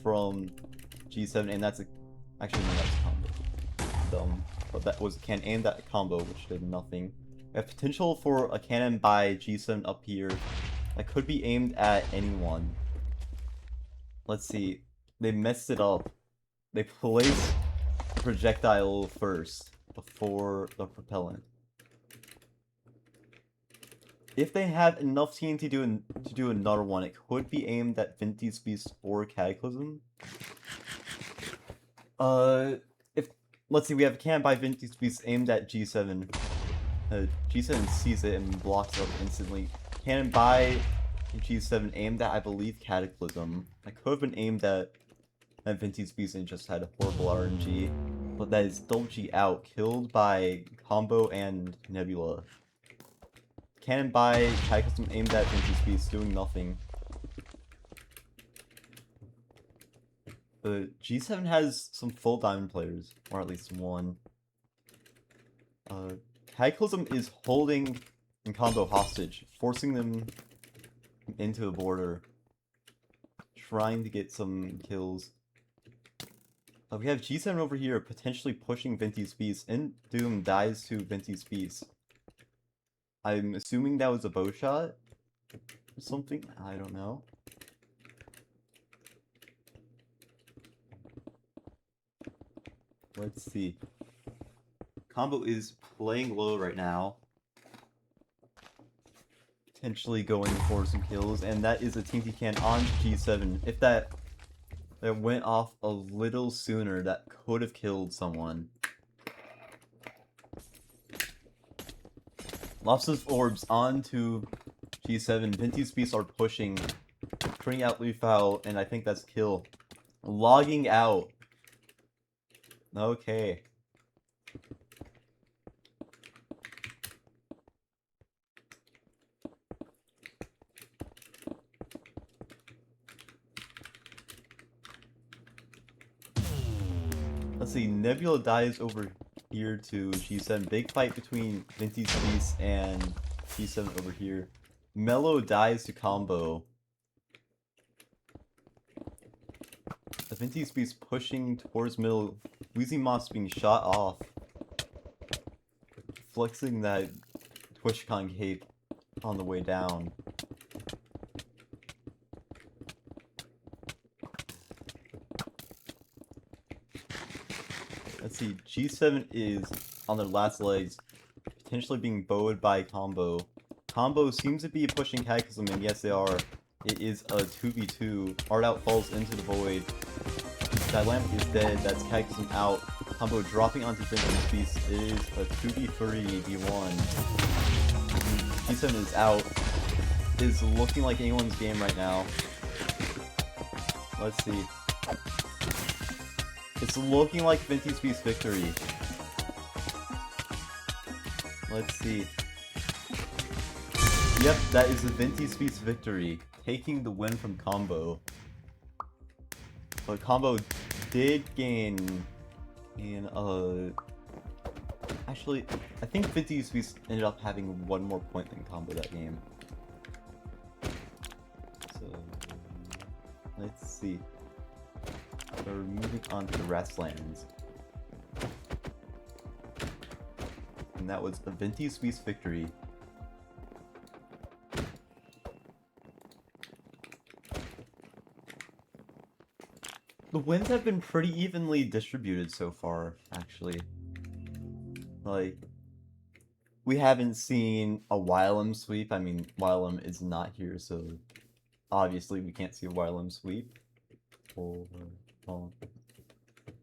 from G7, and that's actually no, that's a combo. Dumb. But that was can aim that combo, which did nothing. We have potential for a cannon by G7 up here that could be aimed at anyone. Let's see. They messed it up. They placed the projectile first before the propellant. If they have enough TNT to do another one, it could be aimed at Vinty's Beast or Cataclysm. Let's see, we have a cannon by Vinty's Beast aimed at G7. G7 sees it and blocks it up instantly. Cannon by G7 aimed at, I believe, Cataclysm. That could have been aimed at Vinty's Beast and just had a horrible RNG. But that is double G out, killed by Combo and Nebula. Cannon by Cataclysm aimed at Vinty's Beast, doing nothing. But G7 has some full diamond players, or at least one. Cataclysm is holding Combo hostage, forcing them into the border, trying to get some kills. We have G7 over here potentially pushing Vinty's Beast, and Doom dies to Vinty's Beast. I'm assuming that was a bow shot or something, I don't know. Let's see. Combo is playing low right now. Potentially going for some kills, and that is a TNT can on G7. If that went off a little sooner, that could have killed someone. Lots of orbs onto G7. Vinty's Beasts are pushing, turning out Lethal, and I think that's kill. Logging out. Okay. Let's see, Nebula dies over here to G7. Big fight between Vinty's Beast and G7 over here. Mellow dies to Combo. The Vinty's Beast pushing towards middle. Wheezy Moss being shot off. Flexing that TwitchCon cape on the way down. Let's see, G7 is on their last legs, potentially being bowed by Combo. Combo seems to be pushing Cataclysm, and yes they are. It is a 2v2. Art Out falls into the void. That lamp is dead, that's Cataclysm out. Combo dropping onto Vinty's Beast. It is a 2v3 v1. G7 is out. It is looking like anyone's game right now. Let's see. It's looking like Vinty's Beast victory. Let's see. Yep, that is the Vinty's Beast victory. Taking the win from Combo. But Combo did gain in actually, I think Vinty's Beast ended up having one more point than Combo that game. So let's see. We're moving on to the Restlands. And that was the Vinty's Beast victory. The wins have been pretty evenly distributed so far, actually. Like, we haven't seen a Wylem sweep. I mean, Wylem is not here, so obviously we can't see a Wylem sweep.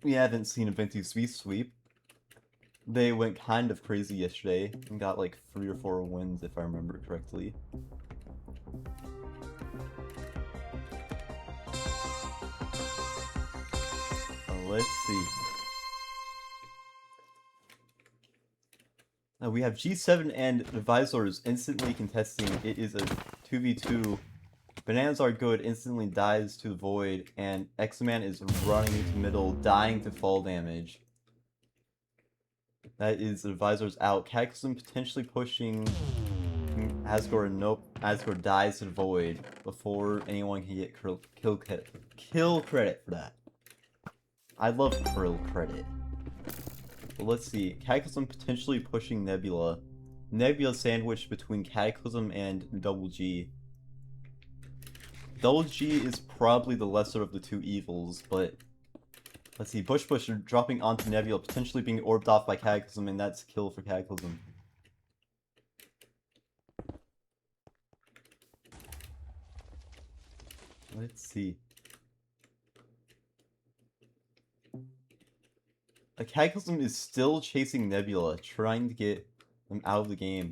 We haven't seen a Vinty's Beast sweep. They went kind of crazy yesterday and got like 3 or 4 wins, if I remember correctly. Let's see. Now we have G7 and Advisors instantly contesting. It is a 2v2. Bananas are good, instantly dies to the void, and X-Man is running into middle, dying to fall damage. That is Advisors out. Cataclysm potentially pushing Asgore, nope. Asgore dies to the void before anyone can get kill credit for that. I love kill credit. But let's see. Cataclysm potentially pushing Nebula. Nebula sandwiched between Cataclysm and Double G. Double G is probably the lesser of the two evils, but let's see. Bush dropping onto Nebula, potentially being orbed off by Cataclysm, and that's kill for Cataclysm. Let's see. A Cataclysm is still chasing Nebula, trying to get them out of the game.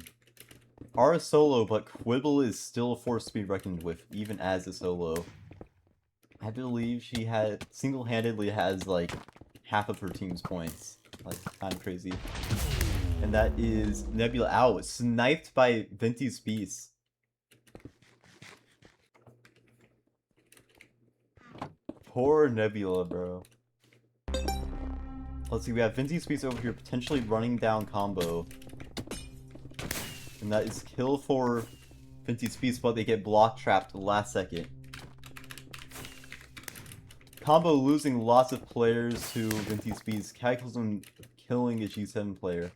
Are a solo, but Quibble is still a force to be reckoned with, even as a solo. I believe she had single-handedly has like half of her team's points. Like, kind of crazy. And that is Nebula out, sniped by Venti's Beast. Poor Nebula, bro. Let's see, we have Venti's Beast over here potentially running down combo. And that is kill for Venti's Beast, but they get block trapped last second. Combo losing lots of players to Venti's Beast. Cataclysm killing a G7 player.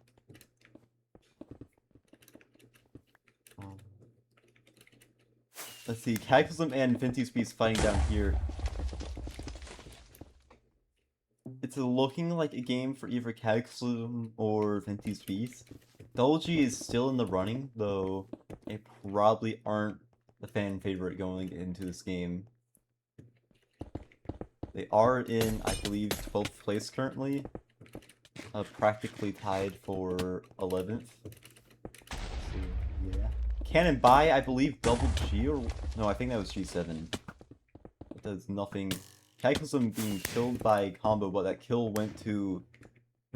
Let's see, Cataclysm and Venti's Beast fighting down here. It's looking like a game for either Cataclysm or Venti's Beast. Double G is still in the running, though they probably aren't the fan favorite going into this game. They are in, I believe, 12th place currently. Practically tied for 11th. So, yeah. Cannon by, I believe, Double G, or... No, I think that was G7. It does nothing. Cataclysm being killed by combo, but that kill went to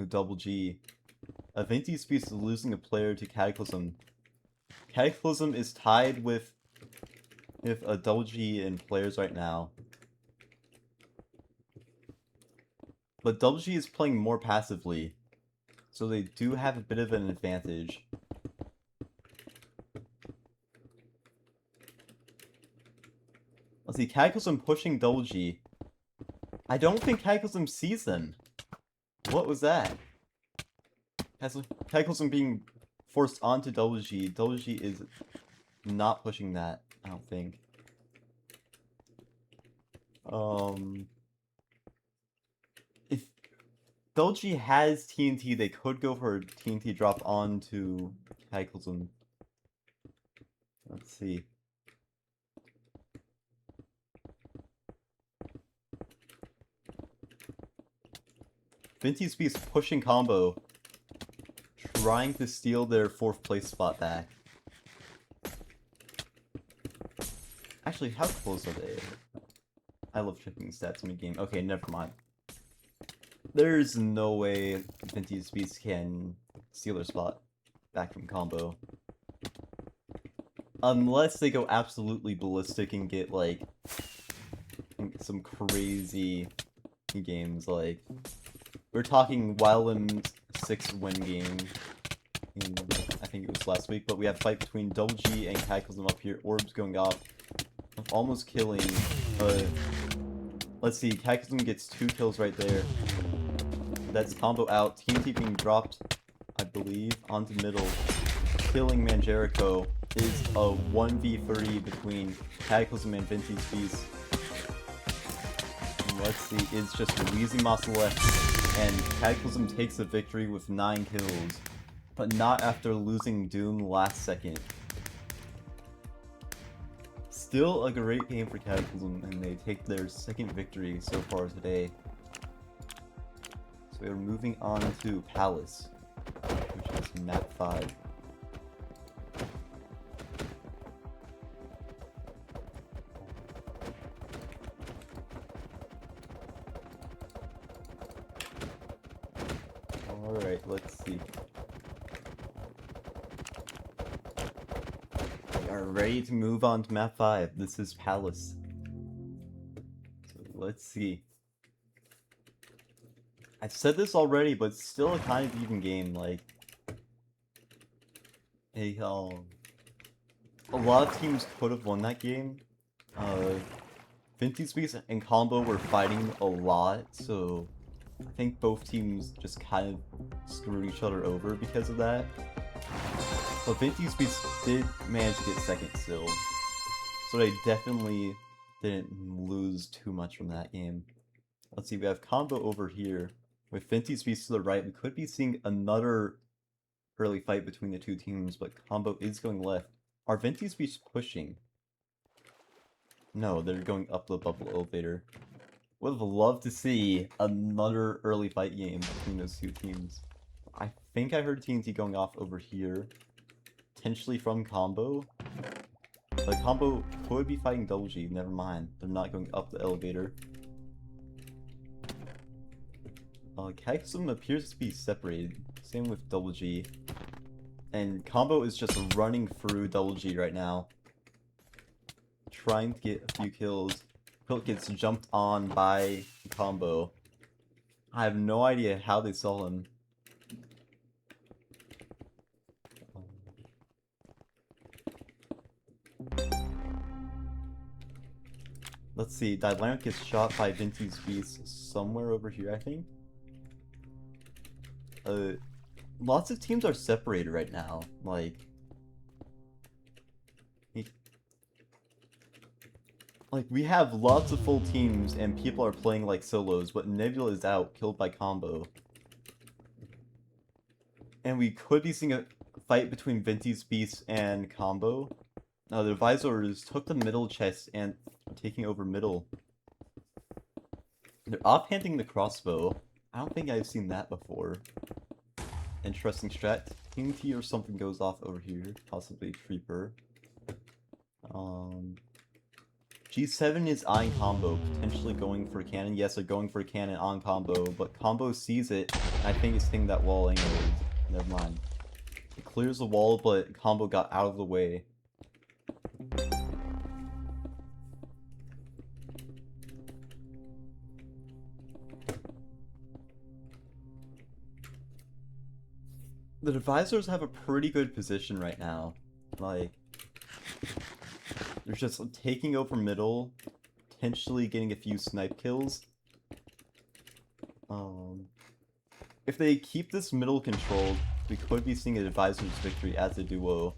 Double G. Venti's Beast is losing a player to Cataclysm. Cataclysm is tied with a Double G in players right now. But Double G is playing more passively, so they do have a bit of an advantage. Let's see, Cataclysm pushing Double G. I don't think Cataclysm sees them. What was that? Cataclysm being forced onto Double G. Double G is not pushing that, I don't think. If Double G has TNT, they could go for a TNT drop onto Cataclysm. Let's see. Venti's Beast pushing combo, trying to steal their 4th place spot back. Actually, how close are they? I love checking stats mid-game. Okay, never mind. There's no way Venti's Beast can steal their spot back from combo. Unless they go absolutely ballistic and get, like, some crazy games, like... We're talking Wildland's 6 win game. I think it was last week, but we have a fight between Double G and Cataclysm up here. Orbs going off. Almost killing. Let's see, Cataclysm gets 2 kills right there. That's combo out. TNT being dropped, I believe, onto middle. Killing Manjericho is a 1v30 between Cataclysm and Venti's Beast. Let's see, it's just Louise left. And Cataclysm takes the victory with 9 kills, but not after losing Doom last second. Still a great game for Cataclysm, and they take their 2nd victory so far today. So we're moving on to Palace, which is map 5. Alright, let's see. We are ready to move on to map 5. This is Palace. So let's see. I've said this already, but it's still a kind of even game, like... a lot of teams could have won that game. Vintage Beast and Combo were fighting a lot, so I think both teams just kind of screwed each other over because of that. But Vintage Beast did manage to get second still, so they definitely didn't lose too much from that game. Let's see, we have Combo over here. With Vintage Beast to the right, we could be seeing another early fight between the two teams, but Combo is going left. Are Vintage Beast pushing? No, they're going up the bubble elevator. Would have loved to see another early fight game between those two teams. I think I heard TNT going off over here. Potentially from Combo. But Combo could be fighting Double G. Never mind. They're not going up the elevator. Cataclysm appears to be separated. Same with Double G. And Combo is just running through Double G right now. Trying to get a few kills. Pilt gets jumped on by Combo. I have no idea how they saw him. Let's see, Dynamic gets shot by Vintage Beast somewhere over here, I think. Lots of teams are separated right now. Like we have lots of full teams and people are playing like solos, but Nebula is out, killed by Combo. And we could be seeing a fight between Vintage Beast and Combo. Now the Advisors took the middle chest and are taking over middle. They're offhanding the crossbow. I don't think I've seen that before. Interesting strat. TNT or something goes off over here. Possibly Creeper. G7 is eyeing Combo, potentially going for cannon. Yes, they're going for cannon on Combo, but Combo sees it, and I think it's hitting that wall anyways. Never mind. It clears the wall, but Combo got out of the way. The Advisors have a pretty good position right now. Like, they're just taking over middle, potentially getting a few snipe kills. If they keep this middle controlled, we could be seeing an Advisor's victory as a duo.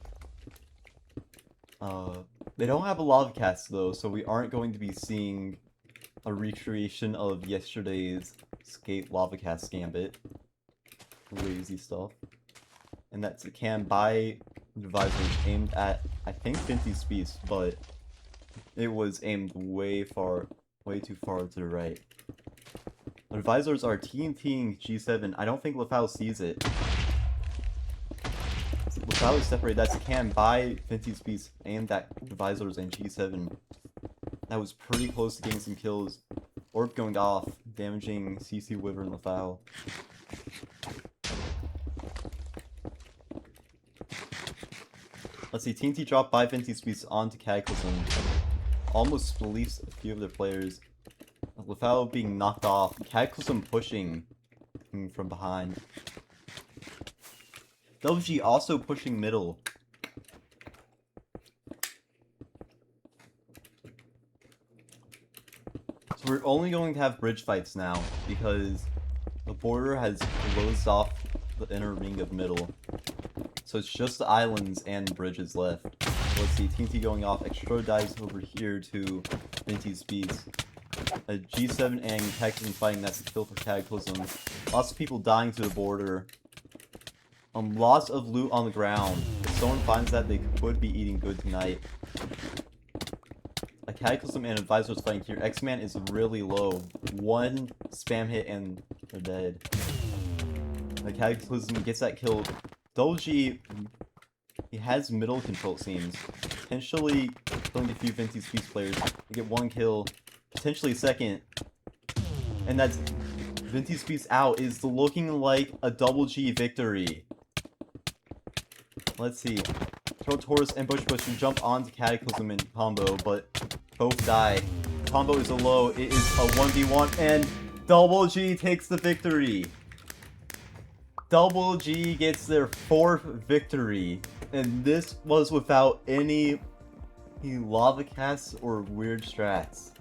They don't have a lava cast though, so we aren't going to be seeing a recreation of yesterday's Skate lava cast gambit. Crazy stuff. And that's a cam by Advisors aimed at, I think, Vintage Beast, but it was aimed way too far to the right. The Advisors are TNTing G7. I don't think Lefau sees it. Lefau is separated. That's a cam by Vintage Beast aimed at Advisors and G7. That was pretty close to getting some kills. Orb going off, damaging CC Wyvern and Lefau. Let's see, TNT dropped by Vintage Beast onto Cataclysm. Almost released a few of their players. Lefau being knocked off. Cataclysm pushing from behind. WG also pushing middle. So we're only going to have bridge fights now because the border has closed off the inner ring of middle. So it's just the islands and bridges left. Let's see, TNT going off. Extra dives over here to Vintage Beast. A G7 and Cataclysm fighting. That's a kill for Cataclysm. Lots of people dying to the border. Lots of loot on the ground. If someone finds that, they could be eating good tonight. A Cataclysm and Advisors fighting here. X-Man is really low. One spam hit and they're dead. The Cataclysm gets that kill. Double G, he has middle control, it seems. Potentially killing a few Vintage Beast players. They get one kill, potentially second. And that's Vintage Beast out. Is looking like a Double G victory. Let's see. Throw Taurus and Bush and jump onto Cataclysm and Combo, but both die. Combo is a low. It is a 1v1, and Double G takes the victory. Double G gets their 4th victory. And this was without any lava casts or weird strats.